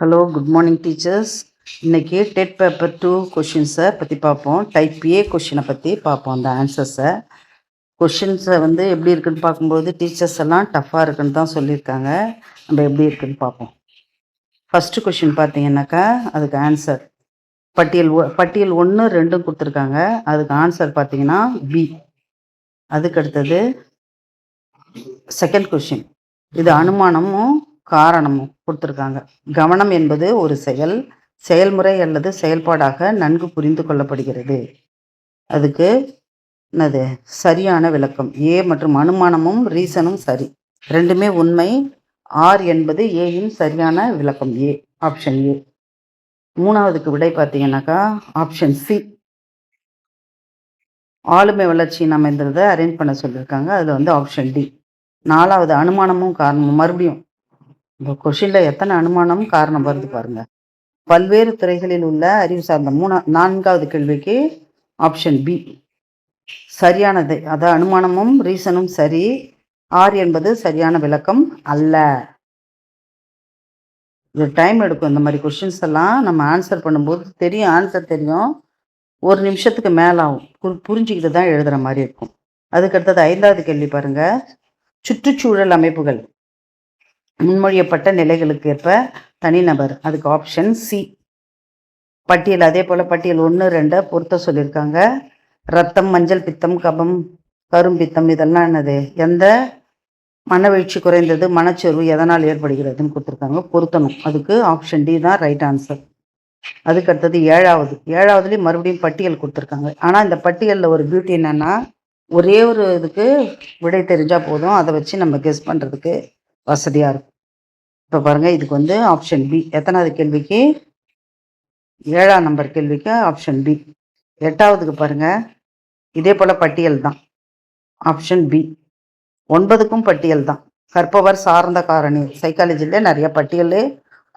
Hello, good morning teachers. இன்றைக்கி dead paper 2 கொஷின்ஸை பற்றி பார்ப்போம். டைப் ஏ கொஷினை பற்றி பார்ப்போம். அந்த ஆன்சர்ஸை கொஷின்ஸை எப்படி இருக்குன்னு பார்க்கும்போது டீச்சர்ஸ் எல்லாம் டஃப்பாக இருக்குன்னு தான் சொல்லியிருக்காங்க. நம்ம எப்படி இருக்குன்னு பார்ப்போம். ஃபஸ்ட்டு கொஷின் பார்த்தீங்கன்னாக்கா அதுக்கு ஆன்சர் பட்டியல் 1, 2 கொடுத்துருக்காங்க. அதுக்கு ஆன்சர் பார்த்தீங்கன்னா பி. அதுக்கு அடுத்தது செகண்ட் கொஷின், இது அனுமானமும் காரணமும் கொடுத்துருக்காங்க. கவனம் என்பது ஒரு செயல்முறை அல்லது செயல்பாடாக நன்கு புரிந்து கொள்ளப்படுகிறது. அதுக்கு என்னது சரியான விளக்கம் ஏ மற்றும் அனுமானமும் ரீசனும் சரி, ரெண்டுமே உண்மை. ஆர் என்பது ஏயின் சரியான விளக்கம் ஏ, ஆப்ஷன் ஏ. மூணாவதுக்கு விடை பார்த்தீங்கன்னாக்கா ஆப்ஷன் சி, ஆளுமை வளர்ச்சியின் அமைந்ததை அரேஞ்ச் பண்ண சொல்லியிருக்காங்க. அதில் ஆப்ஷன் டி. நாலாவது அனுமானமும் காரணமும், மறுபடியும் இந்த கொஷினில் எத்தனை அனுமானம் காரணம் வருது பாருங்க. பல்வேறு துறைகளில் உள்ள அறிவு சார்ந்த நான்காவது கேள்விக்கு ஆப்ஷன் பி சரியானது. அதாவது அனுமானமும் ரீசனும் சரி, ஆர் என்பது சரியான விளக்கம் அல்ல. இது டைம் எடுக்கும். இந்த மாதிரி கொஷின்ஸ் எல்லாம் நம்ம ஆன்சர் பண்ணும்போது தெரியும், ஆன்சர் தெரியும், ஒரு நிமிஷத்துக்கு மேலே ஆகும். புரிஞ்சுக்கிட்டு தான் எழுதுகிற மாதிரி இருக்கும். அதுக்கடுத்தது ஐந்தாவது கேள்வி பாருங்க. சுற்றுச்சூழல் அமைப்புகள் முன்மொழியப்பட்ட நிலைகளுக்கு ஏற்ப தனிநபர். அதுக்கு ஆப்ஷன் சி பட்டியல். அதே போல் பட்டியல் 1, 2 பொருத்த சொல்லியிருக்காங்க. ரத்தம், மஞ்சள் பித்தம், கபம், கரும்பித்தம் இதெல்லாம் என்னது, எந்த மனவீழ்ச்சி குறைந்தது, மனச்சோர்வு எதனால் ஏற்படுகிறதுன்னு கொடுத்துருக்காங்க, பொருத்தணும். அதுக்கு ஆப்ஷன் டி தான் ரைட் ஆன்சர். அதுக்கு அடுத்தது ஏழாவதுலேயும் மறுபடியும் பட்டியல் கொடுத்துருக்காங்க. ஆனால் இந்த பட்டியலில் ஒரு பியூட்டி என்னென்னா, ஒரே ஒரு இதுக்கு விடை தெரிஞ்சால் போதும், அதை வச்சு நம்ம கெஸ் பண்ணுறதுக்கு வசதியாக இருக்கும். இப்போ பாருங்கள், இதுக்கு ஆப்ஷன் பி. எத்தனாவது கேள்விக்கு? 7ஆம் நம்பர் கேள்விக்கு ஆப்ஷன் பி. 8ஆவதுக்கு பாருங்கள், இதே போல் பட்டியல் தான், ஆப்ஷன் பி. 9க்கும் பட்டியல் தான், கற்பவர் சார்ந்த காரணி. சைக்காலஜியில் நிறைய பட்டியல்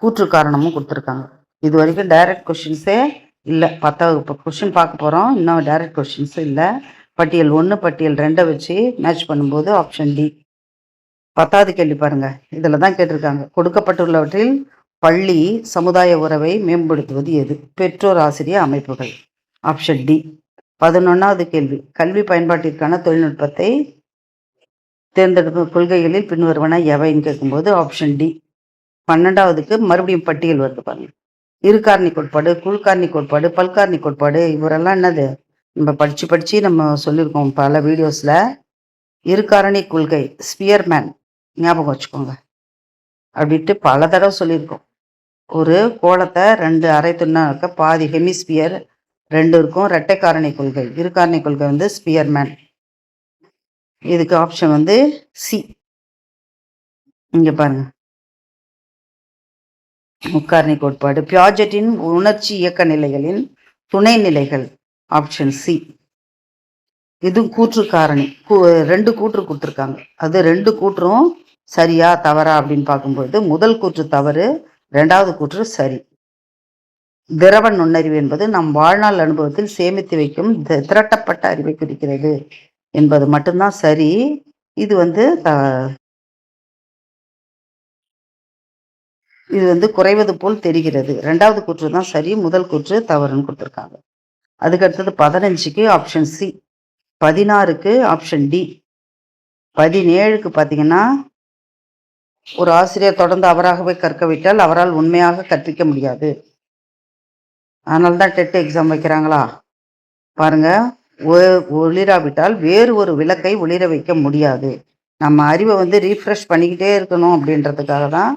கூற்று காரணமும் கொடுத்துருக்காங்க. இது வரைக்கும் டைரக்ட் கொஷின்ஸே இல்லை. 10வது இப்போ கொஷின் பார்க்க போகிறோம், இன்னும் டைரக்ட் கொஷின்ஸும் இல்லை. பட்டியல் 1, பட்டியல் 2 வச்சு மேட்ச் பண்ணும்போது ஆப்ஷன் டி. 10வது கேள்வி பாருங்க, இதில் தான் கேட்டிருக்காங்க. கொடுக்கப்பட்டுள்ளவற்றில் பள்ளி சமுதாய உறவை மேம்படுத்துவது எது? பெற்றோர் ஆசிரியர் அமைப்புகள், ஆப்ஷன் டி. 11வது கேள்வி, கல்வி பயன்பாட்டிற்கான தொழில்நுட்பத்தை தேர்ந்தெடுக்கும் கொள்கைகளில் பின்வருவன எவைன்னு கேட்கும்போது ஆப்ஷன் டி. 12வதுக்கு மறுபடியும் பட்டியல் வருது பாருங்க. இருகாரணி கோட்பாடு, குழுக்காரணி கோட்பாடு, பல்காரணி கோட்பாடு, இவரெல்லாம் என்னது நம்ம படித்து நம்ம சொல்லியிருக்கோம் பல வீடியோஸில். இருகாரணி கொள்கை ஸ்பியர்மேன், ஞாபகம் வச்சுக்கோங்க, அப்படின்ட்டு பல தடவை சொல்லியிருக்கோம். ஒரு கோலத்தை 2 அரை துண்ணாக்க பாதி ஹெமிஸ்பியர் 2 இருக்கும். இரட்டை காரணி கொள்கை, இருகாரணி கொள்கை ஸ்பியர்மேன். இதுக்கு ஆப்ஷன் சி. இங்கே பாருங்க, முக்காரணி கோட்பாடு, பியாஜெட்டின் உணர்ச்சி இயக்க நிலைகளின் துணை நிலைகள், ஆப்ஷன் சி. இது கூற்று காரணி. 2 கூற்று கொடுத்துருக்காங்க. அது 2 கூற்றும் சரியா தவறா அப்படின்னு பார்க்கும்போது முதல் கூற்று தவறு, 2வது கூற்று சரி. திரவ நுண்ணறிவு என்பது நம் வாழ்நாள் அனுபவத்தில் சேமித்து வைக்கும் திரட்டப்பட்ட அறிவை குறிக்கிறது என்பது மட்டும்தான் சரி. இது குறைவது போல் தெரிகிறது. 2வது கூற்று தான் சரி, முதல் கூற்று தவறுன்னு கொடுத்துருக்காங்க. அதுக்கடுத்தது 15க்கு ஆப்ஷன் சி. 16க்கு ஆப்ஷன் டி. 17க்கு பார்த்தீங்கன்னா, ஒரு ஆசிரியர் தொடர்ந்து அவராகவே கற்க விட்டால் அவரால் உண்மையாக கற்பிக்க முடியாது. அதனால தான் டெட் எக்ஸாம் வைக்கிறாங்களா பாருங்க. ஒளிராவிட்டால் வேறு ஒரு விளக்கை ஒளிர வைக்க முடியாது. நம்ம அறிவை ரீஃப்ரெஷ் பண்ணிக்கிட்டே இருக்கணும் அப்படின்றதுக்காக தான்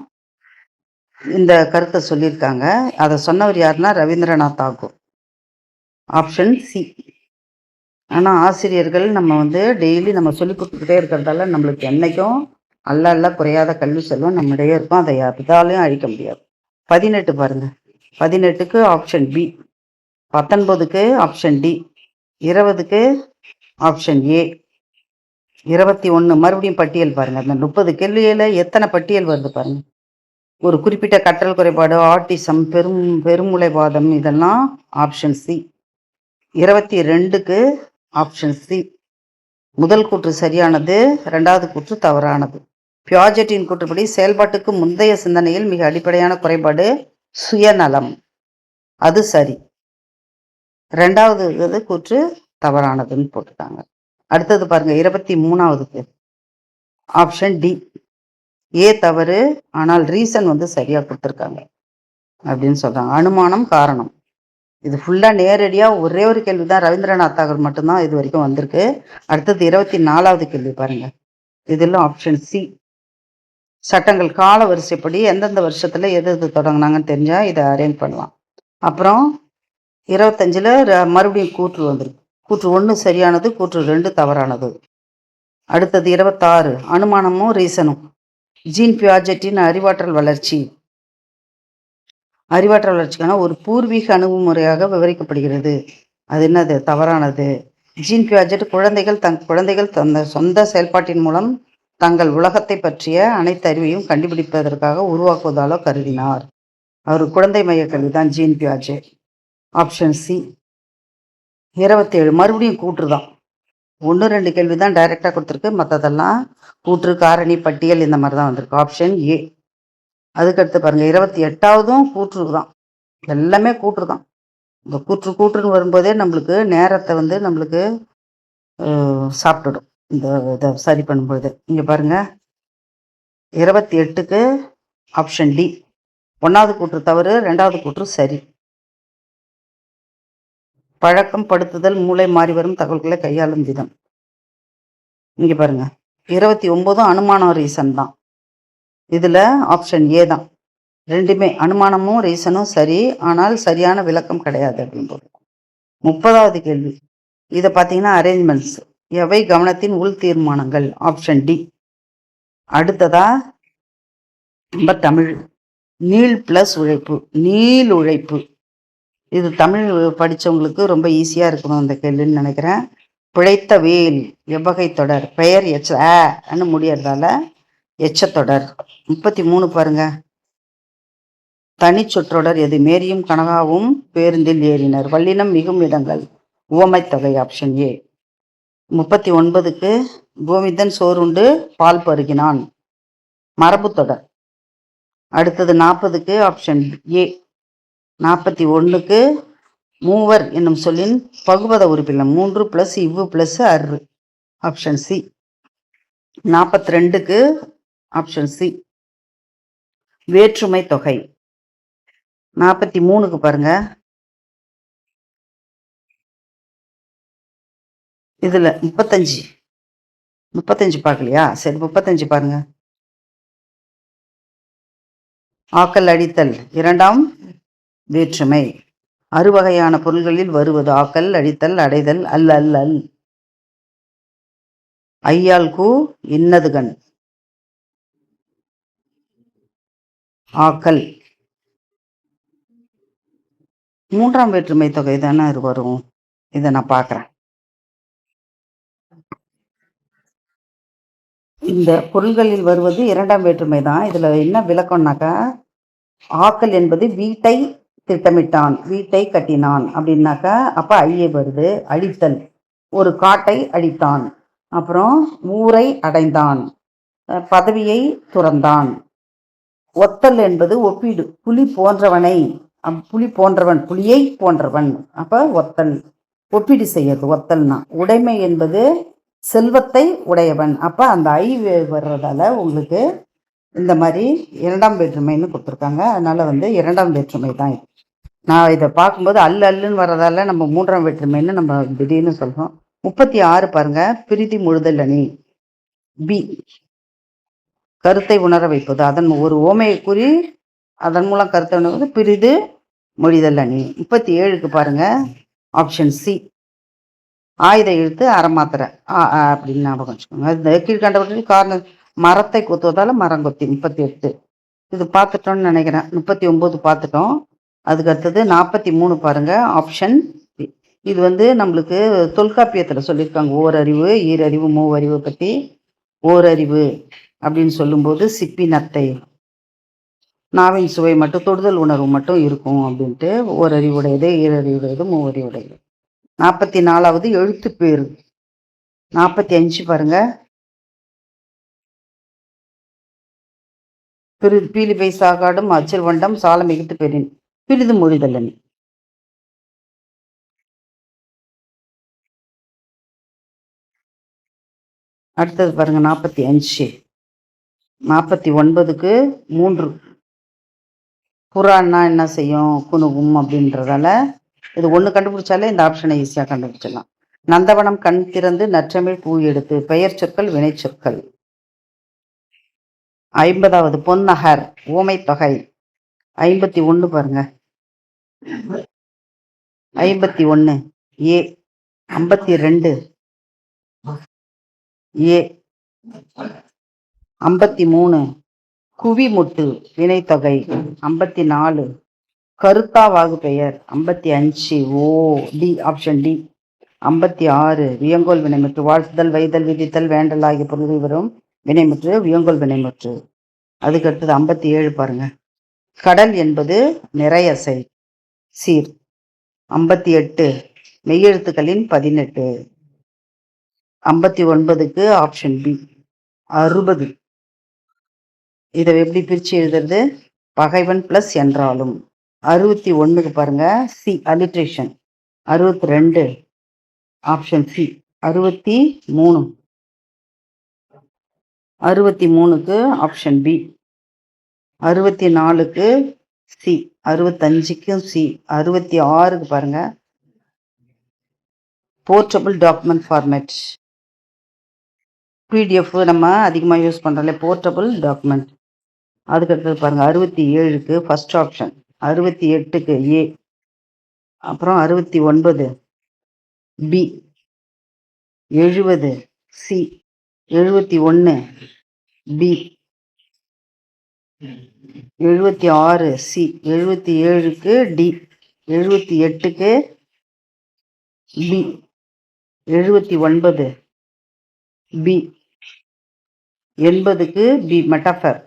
இந்த கருத்தை சொல்லியிருக்காங்க. அதை சொன்னவர் யாருன்னா ரவீந்திரநாத் தாகூர், ஆப்ஷன் சி. ஆனால் ஆசிரியர்கள் நம்ம டெய்லி நம்ம சொல்லி கொடுத்துக்கிட்டே இருக்கிறதால நம்மளுக்கு என்றைக்கும் அல்ல குறையாத கல்வி செல்வம் நம்மிடையே இருக்கும். அதை எதாலையும் அழிக்க முடியாது. 18 பாருங்க. 18க்கு ஆப்ஷன் பி. 19க்கு ஆப்ஷன் டி. 20க்கு ஆப்ஷன் ஏ. 21 மறுபடியும் பட்டியல் பாருங்க. அந்த 30 கேள்வியில எத்தனை பட்டியல் வருது பாருங்க. ஒரு குறிப்பிட்ட கற்றல் குறைபாடு, ஆட்டிசம், பெருமூளைவாதம், இதெல்லாம் ஆப்ஷன் சி. 22க்கு ஆப்ஷன் சி. முதல் கூற்று சரியானது, 2வது கூற்று தவறானது. பியாஜெட்டின் கூற்றுப்படி செயல்பாட்டுக்கு முந்தைய சிந்தனையில் மிக அடிப்படையான குறைபாடு சுயநலம், அது சரி. 2வது இது கூற்று தவறானதுன்னு போட்டுட்டாங்க. அடுத்தது பாருங்க 23வதுக்கு ஆப்ஷன் டி. ஏ தவறு, ஆனால் ரீசன் வந்து சரியா கொடுத்துருக்காங்க அப்படின்னு சொல்றாங்க. அனுமானம் காரணம். இது ஃபுல்லா நேரடியா ஒரே ஒரு கேள்வி தான், ரவீந்திரநாத் தாகூர் மட்டும்தான் இது வரைக்கும் வந்திருக்கு. அடுத்தது 24வது கேள்வி பாருங்க. இதெல்லாம் ஆப்ஷன் சி. சட்டங்கள் கால வரிசைப்படி எந்தெந்த வருஷத்துல எது எது தொடங்கினாங்கன்னு தெரிஞ்சா இதை அரேஞ்ச் பண்ணலாம். அப்புறம் 25ல் மறுபடியும் கூற்று வந்திருக்கு. கூற்று 1 சரியானது, கூற்று 2 தவறானது. அடுத்தது 26 அனுமானமும் ரீசனும். ஜீன் பியாஜெட்டின் அறிவாற்றல் வளர்ச்சிக்கான ஒரு பூர்வீக அணுகுமுறையாக விவரிக்கப்படுகிறது. அது என்னது? தவறானது. ஜீன் பியாஜெட் குழந்தைகள் தந்த சொந்த செயல்பாட்டின் மூலம் தங்கள் உலகத்தை பற்றிய அனைத்து அறிவையும் கண்டுபிடிப்பதற்காக உருவாக்குவதாலோ கருதினார். அவர் குழந்தை மைய கல்வி தான் ஜீன் பியாஜெட். Option C. 27 மறுபடியும் கூற்று தான். 1-2 கேள்வி தான் டைரெக்டாக கொடுத்துருக்கு, மற்றதெல்லாம் கூற்று, காரணி, பட்டியல் இந்த மாதிரி தான் வந்திருக்கு. Option A. அதுக்கடுத்து பாருங்க 28வதும் கூற்று தான். எல்லாமே கூற்று தான். இந்த கூற்றுன்னு வரும்போதே நம்மளுக்கு நேரத்தை வந்து நம்மளுக்கு சாப்பிட்டுடும் இந்த இதை சரி பண்ணும்பொழுது. இங்கே பாருங்க 28க்கு ஆப்ஷன் டி. 1வது கூற்று தவறு, 2வது கூற்று சரி. பழக்கம் படுத்துதல் மூளை மாறி வரும் தகவல்களை கையாளும் விதம். இங்க பாருங்க 29ம் அனுமானம் ரீசன் தான். இதுல ஆப்ஷன் ஏ தான். ரெண்டுமே அனுமானமும் ரீசனும் சரி, ஆனால் சரியான விளக்கம் கிடையாது அப்படின்றது. 30வது கேள்வி இதை பார்த்தீங்கன்னா அரேஞ்ச்மெண்ட்ஸ். எவை கவனத்தின் உள் தீர்மானங்கள்? Option D. அடுத்ததா நம்ம தமிழ் நீள் பிளஸ் உழைப்பு, நீள் உழைப்பு. இது தமிழ் படித்தவங்களுக்கு ரொம்ப ஈஸியாக இருக்கணும் இந்த கேள்வின்னு நினைக்கிறேன். பிழைத்த வேல் எவ்வகை தொடர்? பெயர் எச்ச முடியறதால எச்சத்தொடர். 33 பாருங்க. தனி சொற்றொடர் எது? மேரியும் கனகாவும் பேருந்தில் ஏறினர். வல்லினம் மிகும் இடங்கள். உவமைத்தொகை. Option A. 39க்கு கோவிந்தன் சோறுண்டு பால் பருகினான். மரபு தொடர். அடுத்தது 40க்கு ஆப்ஷன் ஏ. 41க்கு மூவர் என்னும் சொல்லின் பகுபத உறுப்பினர் 3 + இவ்வு + அரு. Option C. 42க்கு ஆப்ஷன் சி வேற்றுமை தொகை. 43க்கு பாருங்க. இதுல 35 பார்க்கலையா? சரி 35 பாருங்க. ஆக்கல் அடித்தல் 2ஆம் வேற்றுமை. அறுவகையான பொருள்களில் வருவது ஆக்கல், அடித்தல், அடைதல், அல் அல் அல். ஐயால் கூ இன்னதுகன். ஆக்கல் 3ஆம் வேற்றுமை தொகை தானே இது வரும். இதை நான் பார்க்குறேன். இந்த பொருள்களில் வருவது 2ஆம் வேற்றுமை தான். இதுல என்ன விளக்கம்னாக்கா, ஆக்கல் என்பது வீட்டை திட்டமிட்டான், வீட்டை கட்டினான் அப்படின்னாக்கா அப்ப ஐயே வருது. அழித்தல் ஒரு காட்டை அழித்தான். அப்புறம் ஊரை அடைந்தான், பதவியை துறந்தான். ஒத்தல் என்பது ஒப்பீடு. புலி போன்றவனை, புலியை போன்றவன். அப்ப ஒத்தல் ஒப்பீடு செய்யறது ஒத்தல்னா. உடைமை என்பது செல்வத்தை உடையவன். அப்ப அந்த ஐ வர்றதால உங்களுக்கு இந்த மாதிரி 2ஆம் வேற்றுமைன்னு கொடுத்துருக்காங்க. அதனால வந்து 2ஆம் வேற்றுமை தான் இது. நான் இதை பார்க்கும்போது அல்லுன்னு வர்றதால நம்ம 3ஆம் வேற்றுமைன்னு நம்ம திடீர்னு சொல்றோம். 36 பாருங்க. பிரிதி முழுதல் அணி. பி. கருத்தை உணர வைப்பது. அதன் ஒரு ஓமையை கூறி அதன் மூலம் கருத்தை உணர்வது பிரிது மொழிதல் அணி. 37க்கு பாருங்க. Option C. ஆயுத எழுத்து அறமாத்திரை அப்படின்னு ஞாபகம் வச்சுக்கோங்க. இந்த கீழ்கண்டவற்றில் காரணம் மரத்தை கொத்துவதால மரங்கொத்தி. 38 இது பார்த்துட்டோம்னு நினைக்கிறேன். 39 பார்த்துட்டோம். அதுக்கு அடுத்தது 43 பாருங்க. ஆப்ஷன் இது வந்து நம்மளுக்கு தொல்காப்பியத்தில் சொல்லியிருக்காங்க. ஓரறிவு, ஈரறிவு, மூவறிவு பற்றி. ஓரறிவு அப்படின்னு சொல்லும்போது சிப்பி நத்தை, நாவின் சுவை மட்டும், தொடுதல் உணர்வு மட்டும் இருக்கும் அப்படின்ட்டு. ஓரறிவுடையது, ஈரறிவுடையது, மூவறிவுடையது. 44வது எழுத்து பேரு. 45 பாருங்க. பீலிபை சாகாடும் அச்சில் வண்டம் சால மிகுத்து பெறின் பிரிது மொழிதல்லன். அடுத்தது பாருங்க 45. 49க்கு 3 புறான்னா என்ன செய்யும் குணுகும் அப்படின்றதால இது ஒன்று கண்டுபிடிச்சாலே இந்த ஆப்ஷனை ஈஸியாக கண்டுபிடிச்சிடலாம். நந்தவனம் கண் திறந்து நற்றமிழ் பூ எடுத்து பெயர் சொற்கள் வினை சொற்கள். 50வது பொன்னகர் ஓமை தொகை. 51 பாருங்க. 51 ஏ. 52 ஏ. 53 குவிமுட்டு வினைத்தொகை. 54 கருத்தாவாகு பெயர். 55 ஓ டி ஆப்ஷன் டி. 56 வியங்கோல் வினைமுற்று வாழ்த்துதல் வைதல் விதித்தல் வேண்டல் ஆகிய பொருள்கள் வரும் வினைமுற்று வியங்கோல் வினைமுற்று. அதுக்கு அடுத்தது 57 பாருங்க. கடல் என்பது நிறையசை சீர். 58 மெய்யெழுத்துக்களின் 18. 59க்கு ஆப்ஷன் பி 60. இதை எப்படி பிரிச்சு எழுதுறது? பகைவன் பிளஸ் என்றாலும். 61க்கு பாருங்க சி அலிட்ரேஷன். 62 option C. 63 63க்கு ஆப்ஷன் பி. 64க்கு சி. 65க்கும் சி. 66க்கு பாருங்க போர்ட்டபிள் டாக்குமெண்ட் ஃபார்மேட். பிடிஎஃப் நம்ம அதிகமாக யூஸ் பண்ணுறோம்ல போர்ட்டபிள் டாக்குமெண்ட். அதுக்கடுத்தது பாருங்க 67க்கு ஃபர்ஸ்ட் ஆப்ஷன். 68க்கு ஏ. அப்புறம் 69 பி. 70 சி. 71 பி. 76 சி. 77க்கு டி. 78க்கு பி. 79 பி. 80க்கு B metaphor.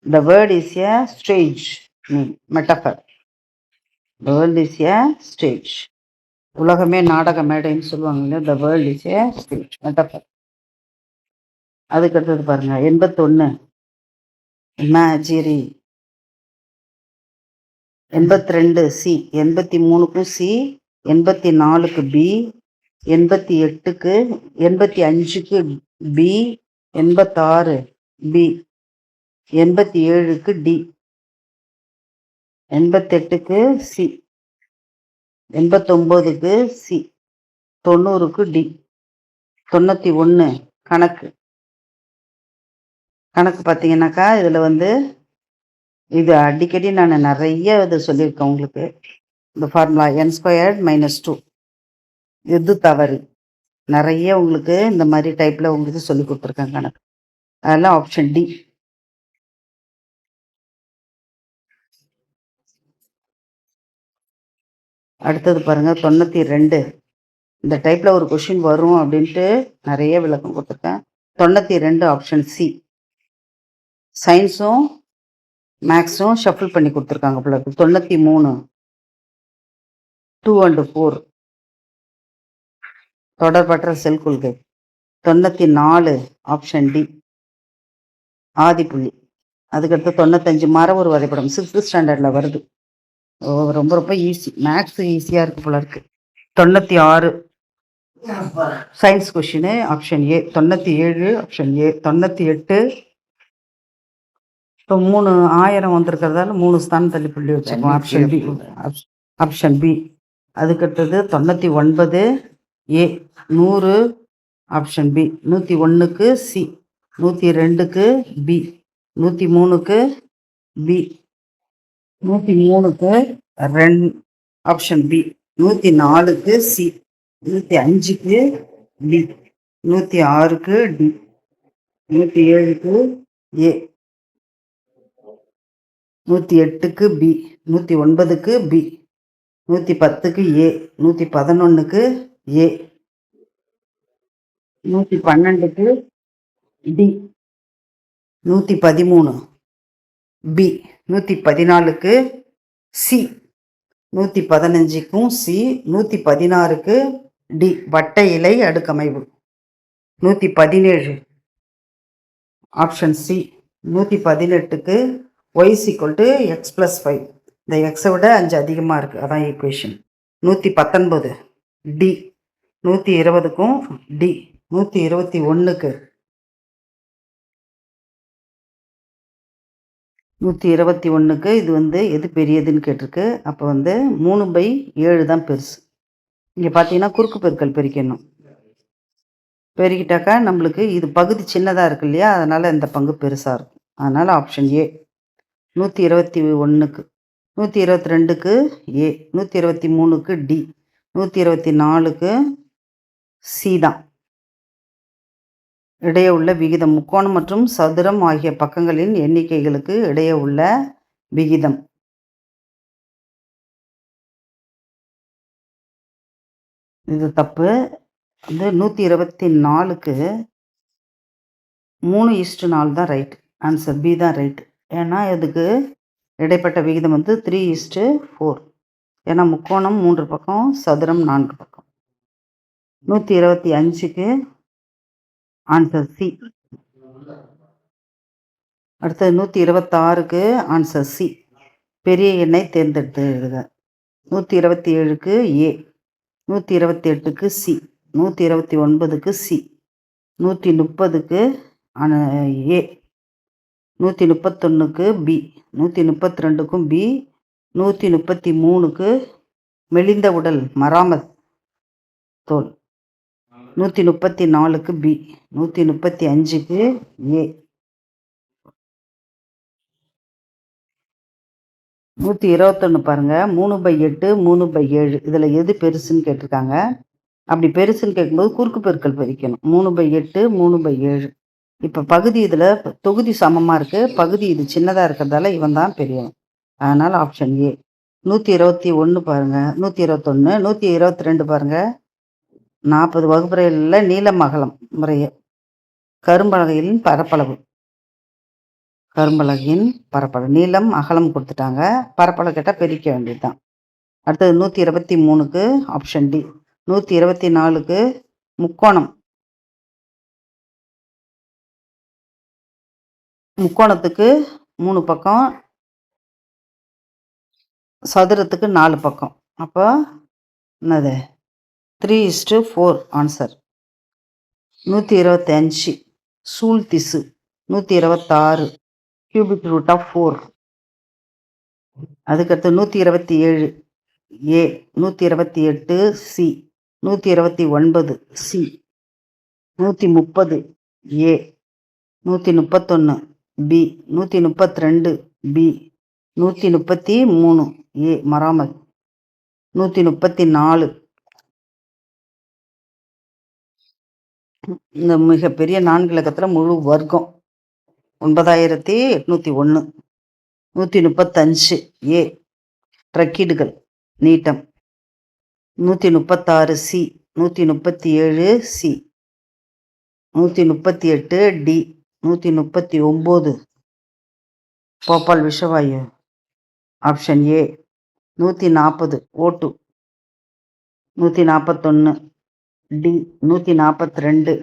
The word is a stage. Metaphor. The world is a stage. உலகமே நாடக மேடைன்னு சொல்லுவாங்க இல்லையா. The world is a stage. Metaphor. அதுக்கு அடுத்தது பாருங்க 81 இமேஜினரி. 82 சி. 83க்கும் சி. 84க்கு பி. 88க்கு 85க்கு பி. 86 பி. 87க்கு டி. 88க்கு சி. 89க்கு சி. 90க்கு டி. 91 கணக்கு. கணக்கு பார்த்தீங்கன்னாக்கா இதில் இது அடிக்கடி நான் நிறைய இது சொல்லியிருக்கேன் உங்களுக்கு. இந்த ஃபார்முலா n² - 2 எது தவறு நிறைய உங்களுக்கு இந்த மாதிரி டைப்பில் உங்களுக்கு சொல்லி கொடுத்துருக்கேன் கணக்கு. அதெல்லாம் ஆப்ஷன் டி. அடுத்தது பாருங்க 92. இந்த டைப்பில் ஒரு கொஷின் வரும் அப்படின்ட்டு நிறைய விளக்கம் கொடுத்துருக்கேன். 92 ஆப்ஷன் சி. சயின்ஸும் மேக்ஸும் ஷஃபிள் பண்ணி கொடுத்துருக்காங்க போல இருக்கு. 93 2 and 4 தொடர்பற்ற செல் கொள்கை. 94 ஆப்ஷன் டி ஆதிப்புள்ளி. அதுக்கடுத்து 95 மர ஒரு வரைபடம் 6th ஸ்டாண்டர்டில் வருது. ரொம்ப ரொம்ப ஈஸி. மேக்ஸ் ஈஸியாக இருக்கு போல இருக்கு. 96 science question option A. 97 option A. 98 இப்போ 3000 வந்திருக்கிறதால 3 ஸ்தானம் தள்ளி புள்ளி வச்சுக்கோம். Option B. Option B. அதுக்கடுத்தது 99 ஏ. 100 option B. 101க்கு சி. 102க்கு பி. 103க்கு பி. 103க்கு 2 ஆப்ஷன் பி. 104க்கு சி. 105க்கு பி. 106க்கு டி. 107க்கு ஏ. 108க்கு பி. 109க்கு பி. 110க்கு ஏ. 111க்கு ஏ. 112க்கு டி. 113 பி. 114க்கு சி. 115க்கும் சி. 116க்கு டி வட்ட இலை அடுக்கமைவு. 117 ஆப்ஷன் சி. 118க்கு Y equal to X plus 5. இந்த எக்ஸை விட 5 அதிகமாக இருக்குது, அதான் ஈக்குவேஷன். 119 டி. 120க்கும் டி. 121க்கு 121க்கு இது வந்து எது பெரியதுன்னு கேட்டிருக்கு. அப்போ வந்து 3/7 தான் பெருசு. இங்கே பார்த்தீங்கன்னா குறுக்கு பெருக்கல் பிரிக்கணும். பெருக்கிட்டாக்கா நம்மளுக்கு இது பகுதி சின்னதாக இருக்கு இல்லையா, அதனால் இந்த பங்கு பெருசாக இருக்கும். அதனால் ஆப்ஷன் ஏ. 121க்கு 122க்கு ஏ. 123க்கு டி. 124க்கு சி தான். இடையே உள்ள விகிதம் முக்கோணம் மற்றும் சதுரம் ஆகிய பக்கங்களின் எண்ணிக்கைகளுக்கு இடையே உள்ள விகிதம். இது தப்பு. வந்து 124க்கு 3:4 தான் ரைட் ஆன்சர். பி தான் ரைட். ஏன்னா இதுக்கு இடைப்பட்ட விகிதம் வந்து 3:4. ஏன்னா முக்கோணம் 3 பக்கம், சதுரம் 4 பக்கம். 125க்கு ஆன்சர் சி. அடுத்தது 126க்கு ஆன்சர் சி. பெரிய எண்ணை தேர்ந்தெடுத்து எழுதுக. 127க்கு ஏ. 128க்கு சி. 129க்கு சி. 130க்கு ஏ. 131க்கு பி. 132க்கும் பி. 133க்கு மெலிந்த உடல் மராமத் தோல். 134க்கு பி. 135க்கு ஏ. 121 பாருங்க. 3/8 3/7 இதில் எது பெருசுன்னு கேட்டிருக்காங்க. அப்படி பெருசுன்னு கேட்கும்போது குறுக்கு பெருக்கல் பிரிக்கணும். 3/8 3/7. இப்போ பகுதி இதில் தொகுதி சமமாக இருக்குது, பகுதி இது சின்னதாக இருக்கிறதால இவன் தான் பெரியவன். அதனால் ஆப்ஷன் ஏ. 121 பாருங்க. 121 122 பாருங்க. 40 வகுப்பறையில் நீளம் அகலம் முறையே. கரும்பலகையின் பரப்பளவு. கரும்பலகையின் பரப்பளவு நீளம் அகலம் கொடுத்துட்டாங்க. பரப்பளவு கேட்டால் பிரிக்க வேண்டியது தான். அடுத்தது 123க்கு ஆப்ஷன் டி. 124க்கு முக்கோணம். முக்கோணத்துக்கு 3 பக்கம், சதுரத்துக்கு 4 பக்கம். அப்போ என்னது 3:4 ஆன்சர். 125 சூழ் திசு. 126 கியூபிக் ரூட் ஆஃப் 4. அதுக்கடுத்து 127 ஏ. 128 சி. 129 சி. 130 ஏ. 131 பி. 132 பி. 133 ஏ மராமத். 134 இந்த மிகப்பெரிய 4 இலக்கத்தில் முழு வர்க்கம் 9801. 135 ஏ ட்ரக்கீடுகள் நீட்டம். 136 சி. 137 சி. 138 டி. 139 போபால் விஷவாயு. Option A. 140 ஓட்டு. 141 டி. 142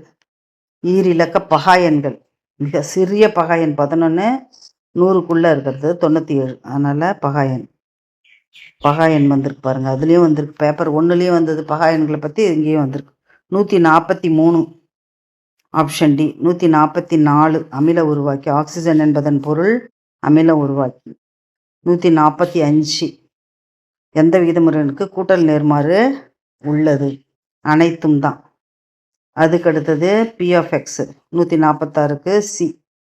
ஈரிலக்க பகாயன்கள். மிக சிறிய பகாயன் 11, 100க்குள்ளே இருக்கிறது 97. அதனால் பகாயன் வந்திருக்கு பாருங்கள். அதுலேயும் வந்திருக்கு. பேப்பர் 1லேயும் வந்தது பகாயன்களை பற்றி, இங்கேயும் வந்திருக்கு. 143 ஆப்ஷன் டி. 144 அமில உருவாக்கி. ஆக்சிஜன் என்பதன் பொருள் அமில உருவாக்கி. 145 எந்த விகிதமுறைக்கு கூட்டல் நேர்மாறு உள்ளது? அனைத்தும் தான். அதுக்கடுத்தது பி ஆஃப் எக்ஸ். 146க்கு சி.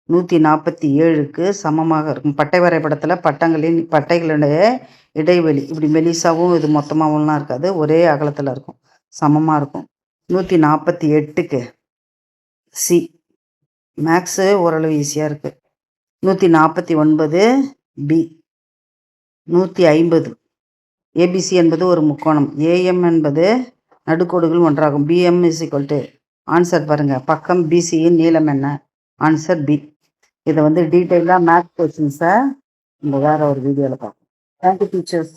147க்கு சமமாக இருக்கும். பட்டை வரைபடத்தில் பட்டைகளுடைய இடைவெளி இப்படி மெலிசாவும் இது மொத்தமாகவும்லாம் இருக்காது, ஒரே அகலத்தில் இருக்கும், சமமாக இருக்கும். 148க்கு சி. மேக்ஸு ஓரளவு ஈஸியாக இருக்குது. 149 பி. 150 ஏபிசி என்பது ஒரு முக்கோணம். ஏஎம் என்பது நடுக்கோடுகள் ஒன்றாகும். BM is equal to answer பாருங்கள். பக்கம் பிசியின் நீளம் என்ன? Answer B. இதை வந்து டீட்டெயிலாக மேத்ஸ் கொஸ்டின்ஸை இந்த வேறு ஒரு வீடியோவில் பார்ப்போம். Thank you teachers.